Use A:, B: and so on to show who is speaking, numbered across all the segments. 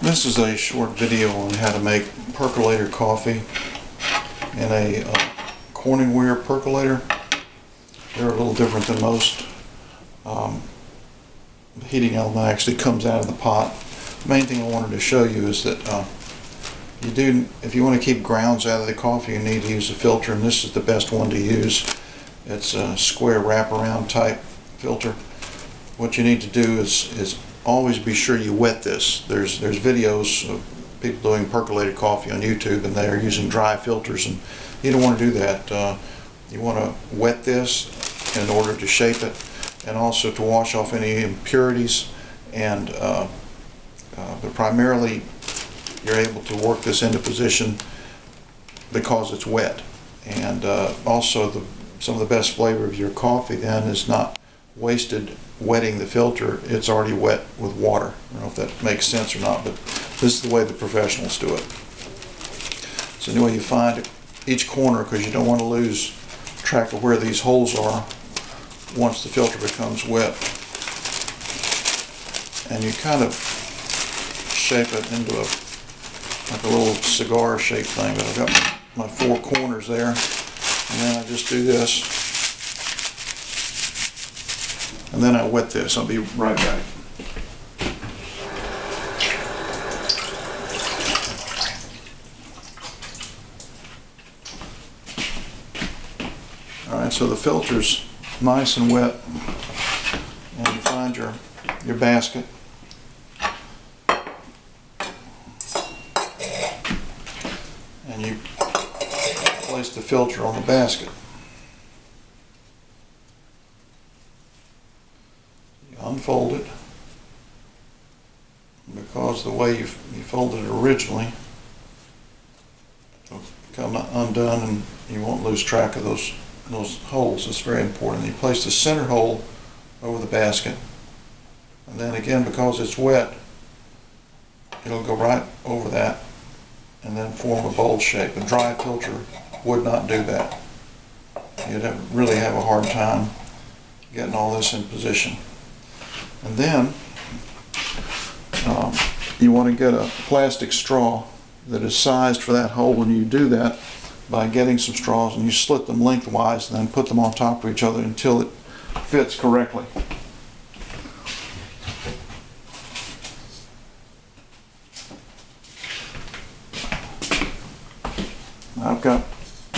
A: This is a short video on how to make percolator coffee in a Corningware percolator. They're a little different than most. The heating element actually comes out of the pot. The main thing I wanted to show you is that if you want to keep grounds out of the coffee, you need to use a filter, and this is the best one to use. It's a square wraparound type filter. What you need to do is always be sure you wet this. There's videos of people doing percolated coffee on YouTube, and they're using dry filters, and you don't want to do that. You want to wet this in order to shape it, and also to wash off any impurities, and but primarily you're able to work this into position because it's wet. And also some of the best flavor of your coffee then is not wasted wetting the filter. It's already wet with water. I don't know if that makes sense or not, but this is the way the professionals do it. So anyway, you find each corner, because you don't want to lose track of where these holes are once the filter becomes wet, and you kind of shape it into like a little cigar shaped thing. But I've got my four corners there, and then I just do this, and then I wet this. I'll be right back. Alright, so the filter's nice and wet, and you find your basket. And you place the filter on the basket. You unfold it, because the way you folded it originally, it'll come undone and you won't lose track of those holes. It's very important. You place the center hole over the basket, and then again, because it's wet, it'll go right over that and then form a bowl shape. A dry filter would not do that. You'd really have a hard time getting all this in position. And then you want to get a plastic straw that is sized for that hole, and you do that by getting some straws and you slit them lengthwise and then put them on top of each other until it fits correctly. I've got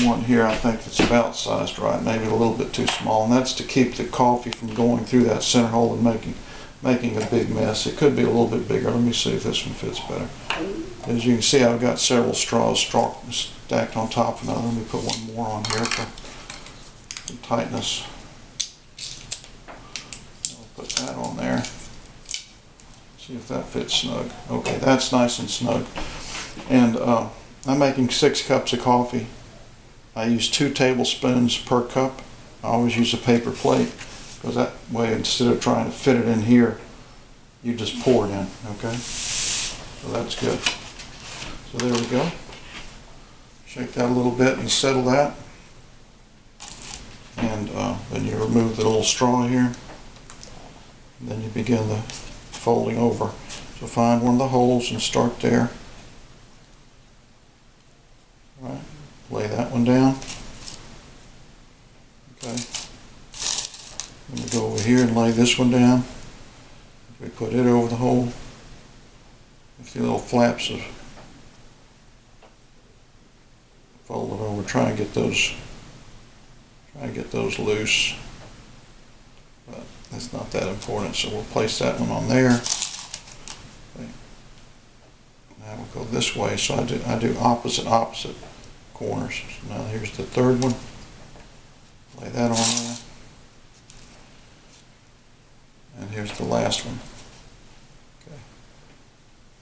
A: one here I think that's about sized right, maybe a little bit too small, and that's to keep the coffee from going through that center hole and making a big mess. It could be a little bit bigger. Let me see if this one fits better. As you can see, I've got several straws stacked on top of another. Let me put one more on here for some tightness. I'll put that on there. See if that fits snug. Okay, that's nice and snug. And I'm making 6 cups of coffee. I use 2 tablespoons per cup. I always use a paper plate, because that way, instead of trying to fit it in here, you just pour it in, okay? So that's good. So there we go. Shake that a little bit and settle that. And then you remove the little straw here. And then you begin the folding over. So find one of the holes and start there. All right, lay that one down. Okay. Then we go over here and lay this one down. We put it over the hole. With the little flaps of fold it over. Try and get those loose. But that's not that important, so we'll place that one on there. Okay. Now we'll go this way. So I do opposite corners. So now here's the third one. Lay that on there. And here's the last one. Okay.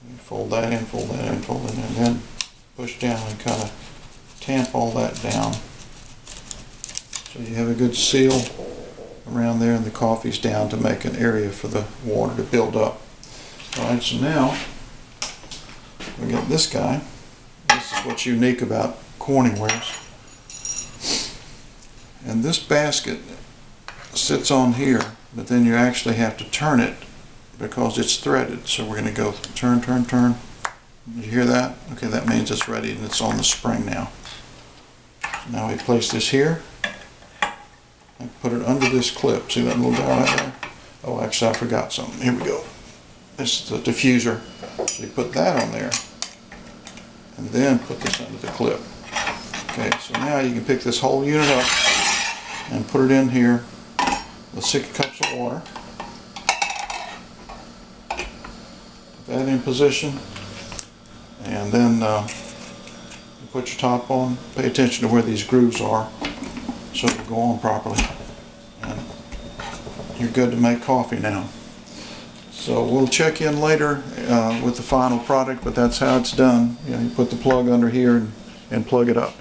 A: And fold that in, fold that in, fold it in, and then push down and kind of tamp all that down. So you have a good seal around there, and the coffee's down to make an area for the water to build up. Alright, so now we got this guy. This is what's unique about Corningwares. And this basket sits on here, but then you actually have to turn it because it's threaded. So we're going to go turn, turn, turn, You hear that? Okay, that means it's ready and it's on the spring now. Now we place this here and put it under this clip. See that little guy right there? Oh, actually I forgot something. Here we go. This is the diffuser. So you put that on there and then put this under the clip. Okay, so now you can pick this whole unit up and put it in here with 6 cups of water. Put that in position, and then you put your top on. Pay attention to where these grooves are so it'll go on properly. And you're good to make coffee now. So we'll check in later with the final product, but that's how it's done. You know, you put the plug under here and plug it up.